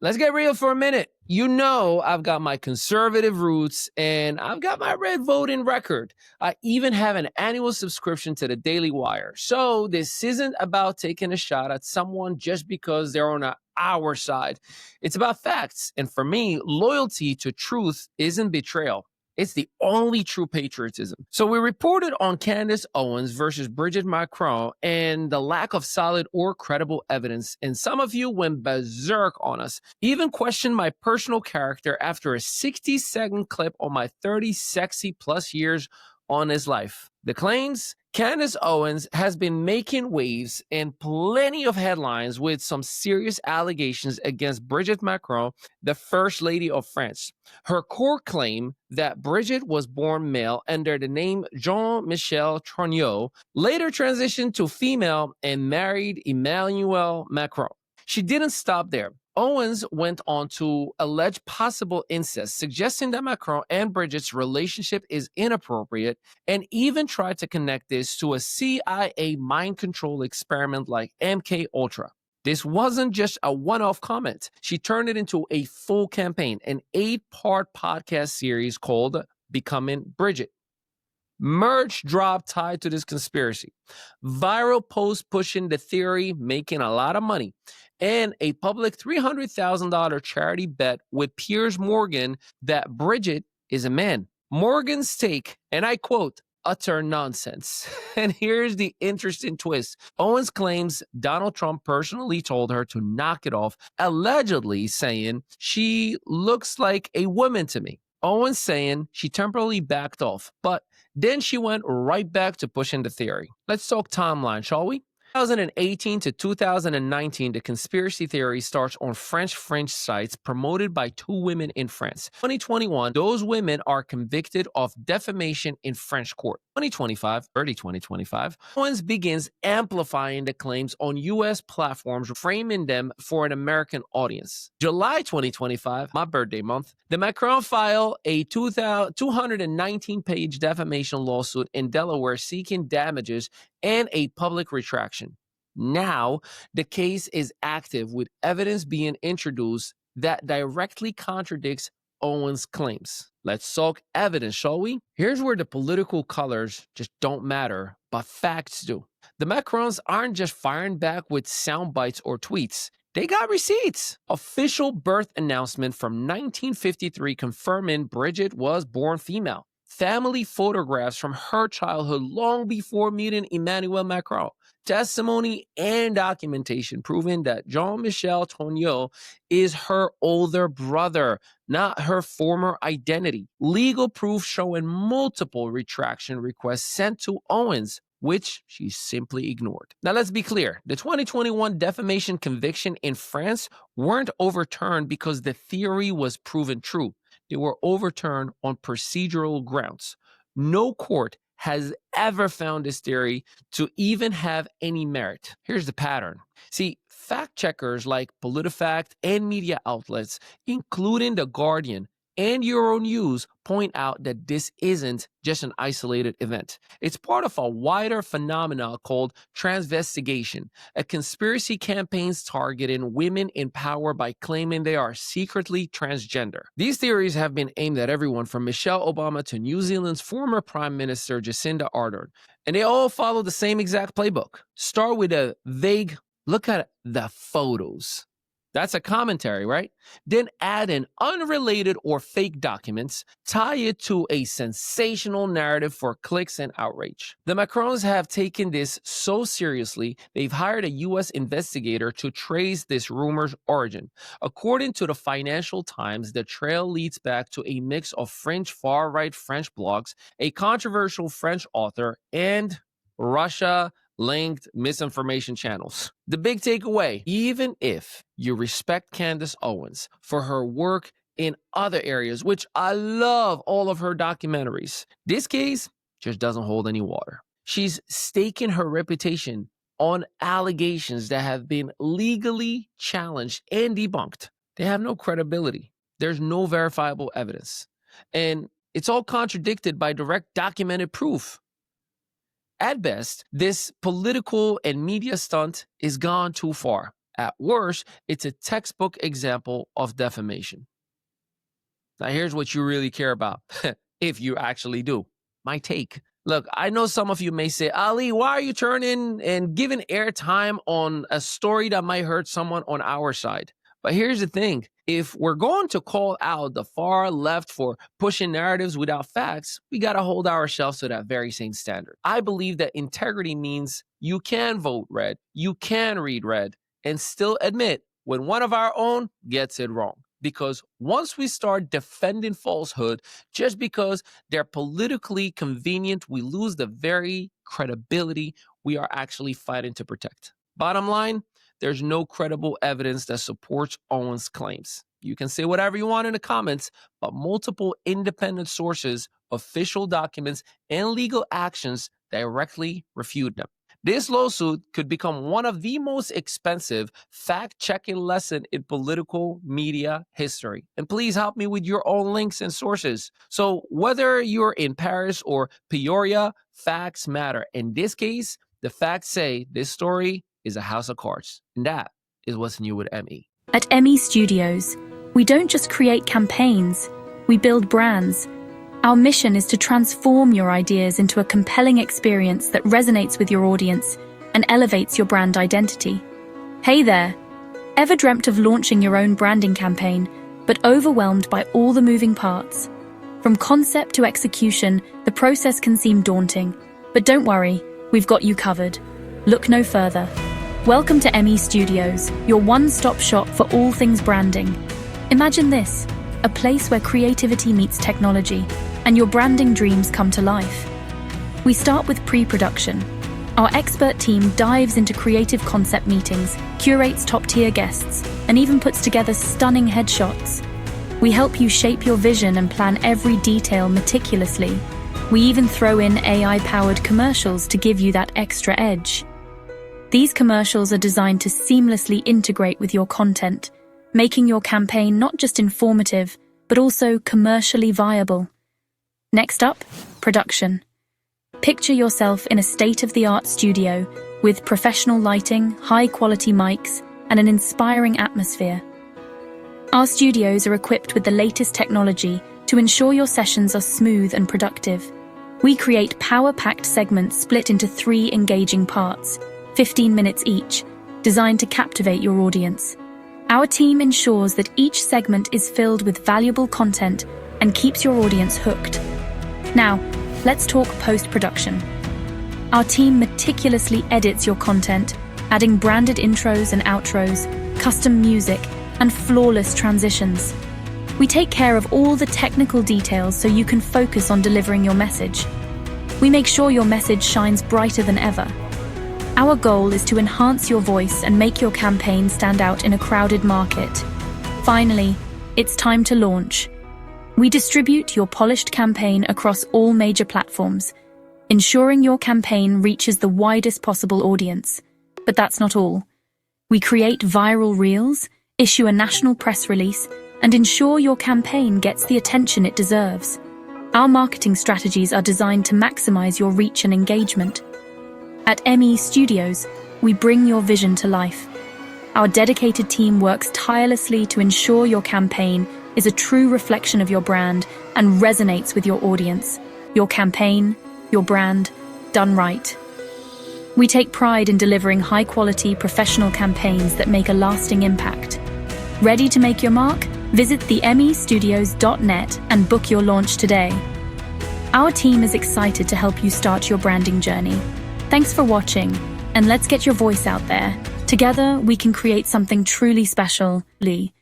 Let's get real for a minute. You know, I've got my conservative roots and I've got my red voting record. I even have an annual subscription to the Daily Wire. So this isn't about taking a shot at someone just because they're on our side. It's about facts. And for me, loyalty to truth isn't betrayal. It's the only true patriotism. So we reported on Candace Owens versus Brigitte Macron and the lack of solid or credible evidence. And some of you went berserk on us, even questioned my personal character after a 60-second clip on my 30 sexy plus years on his life. The claims? Candace Owens has been making waves and plenty of headlines with some serious allegations against Brigitte Macron, the First Lady of France. Her core claim that Brigitte was born male under the name Jean-Michel Trogneux, later transitioned to female and married Emmanuel Macron. She didn't stop there. Owens went on to allege possible incest, suggesting that Macron and Brigitte's relationship is inappropriate, and even tried to connect this to a CIA mind control experiment like MK Ultra. This wasn't just a one-off comment. She turned it into a full campaign, an 8-part podcast series called Becoming Brigitte. Merch drop tied to this conspiracy, viral post pushing the theory, making a lot of money, and a public $300,000 charity bet with Piers Morgan that Brigitte is a man. Morgan's take, and I quote, utter nonsense. And here's the interesting twist. Owens claims Donald Trump personally told her to knock it off, allegedly saying, "She looks like a woman to me." Owens saying she temporarily backed off, but then she went right back to pushing the theory. Let's talk timeline, shall we? 2018 to 2019, the conspiracy theory starts on French sites promoted by 2 women in France. 2021, those women are convicted of defamation in French court. Early 2025, Owens begins amplifying the claims on U.S. platforms, framing them for an American audience. July 2025, my birthday month, the Macron filed a 219-page defamation lawsuit in Delaware seeking damages and a public retraction. Now, the case is active with evidence being introduced that directly contradicts Owens' claims. Let's talk evidence, shall we? Here's where the political colors just don't matter, but facts do. The Macrons aren't just firing back with sound bites or tweets. They got receipts. Official birth announcement from 1953 confirming Brigitte was born female. Family photographs from her childhood long before meeting Emmanuel Macron. Testimony and documentation proving that Jean-Michel Trogneux is her older brother, not her former identity. Legal proof showing multiple retraction requests sent to Owens, which she simply ignored. Now let's be clear, the 2021 defamation conviction in France weren't overturned because the theory was proven true. They were overturned on procedural grounds. No court has ever found this theory to even have any merit. Here's the pattern. See, fact checkers like PolitiFact and media outlets, including The Guardian and Euronews, point out that this isn't just an isolated event. It's part of a wider phenomenon called transvestigation, a conspiracy campaign targeting women in power by claiming they are secretly transgender. These theories have been aimed at everyone from Michelle Obama to New Zealand's former Prime Minister Jacinda Ardern, and they all follow the same exact playbook. Start with a vague look at the photos. That's a commentary, right? Then add in unrelated or fake documents, tie it to a sensational narrative for clicks and outrage. The Macrons have taken this so seriously, they've hired a U.S. investigator to trace this rumor's origin. According to the Financial Times, the trail leads back to a mix of far-right French blogs, a controversial French author, and Russia-linked misinformation channels. The big takeaway, even if you respect Candace Owens for her work in other areas, which I love all of her documentaries, this case just doesn't hold any water. She's staking her reputation on allegations that have been legally challenged and debunked. They have no credibility. There's no verifiable evidence. And it's all contradicted by direct documented proof. At best, this political and media stunt is gone too far. At worst, it's a textbook example of defamation. Now, here's what you really care about, if you actually do. My take. Look, I know some of you may say, Ali, why are you turning and giving airtime on a story that might hurt someone on our side? But here's the thing. If we're going to call out the far left for pushing narratives without facts, we got to hold ourselves to that very same standard. I believe that integrity means you can vote red, you can read red, and still admit when one of our own gets it wrong. Because once we start defending falsehood just because they're politically convenient, we lose the very credibility we are actually fighting to protect. Bottom line, there's no credible evidence that supports Owens' claims. You can say whatever you want in the comments, but multiple independent sources, official documents, and legal actions directly refute them. This lawsuit could become one of the most expensive fact-checking lessons in political media history. And please help me with your own links and sources. So whether you're in Paris or Peoria, facts matter. In this case, the facts say this story is a house of cards. And that is what's new with ME. At ME Studios, we don't just create campaigns, we build brands. Our mission is to transform your ideas into a compelling experience that resonates with your audience and elevates your brand identity. Hey there! Ever dreamt of launching your own branding campaign, but overwhelmed by all the moving parts? From concept to execution, the process can seem daunting. But don't worry, we've got you covered. Look no further. Welcome to ME Studios, your one-stop shop for all things branding. Imagine this, a place where creativity meets technology, and your branding dreams come to life. We start with pre-production. Our expert team dives into creative concept meetings, curates top-tier guests, and even puts together stunning headshots. We help you shape your vision and plan every detail meticulously. We even throw in AI-powered commercials to give you that extra edge. These commercials are designed to seamlessly integrate with your content, making your campaign not just informative, but also commercially viable. Next up, production. Picture yourself in a state-of-the-art studio with professional lighting, high-quality mics, and an inspiring atmosphere. Our studios are equipped with the latest technology to ensure your sessions are smooth and productive. We create power-packed segments split into 3 engaging parts, 15 minutes each, designed to captivate your audience. Our team ensures that each segment is filled with valuable content and keeps your audience hooked. Now, let's talk post-production. Our team meticulously edits your content, adding branded intros and outros, custom music, and flawless transitions. We take care of all the technical details so you can focus on delivering your message. We make sure your message shines brighter than ever. Our goal is to enhance your voice and make your campaign stand out in a crowded market. Finally, it's time to launch. We distribute your polished campaign across all major platforms, ensuring your campaign reaches the widest possible audience. But that's not all. We create viral reels, issue a national press release, and ensure your campaign gets the attention it deserves. Our marketing strategies are designed to maximize your reach and engagement. At ME Studios, we bring your vision to life. Our dedicated team works tirelessly to ensure your campaign is a true reflection of your brand and resonates with your audience. Your campaign, your brand, done right. We take pride in delivering high-quality, professional campaigns that make a lasting impact. Ready to make your mark? Visit themestudios.net and book your launch today. Our team is excited to help you start your branding journey. Thanks for watching, and let's get your voice out there. Together, we can create something truly special, Lee.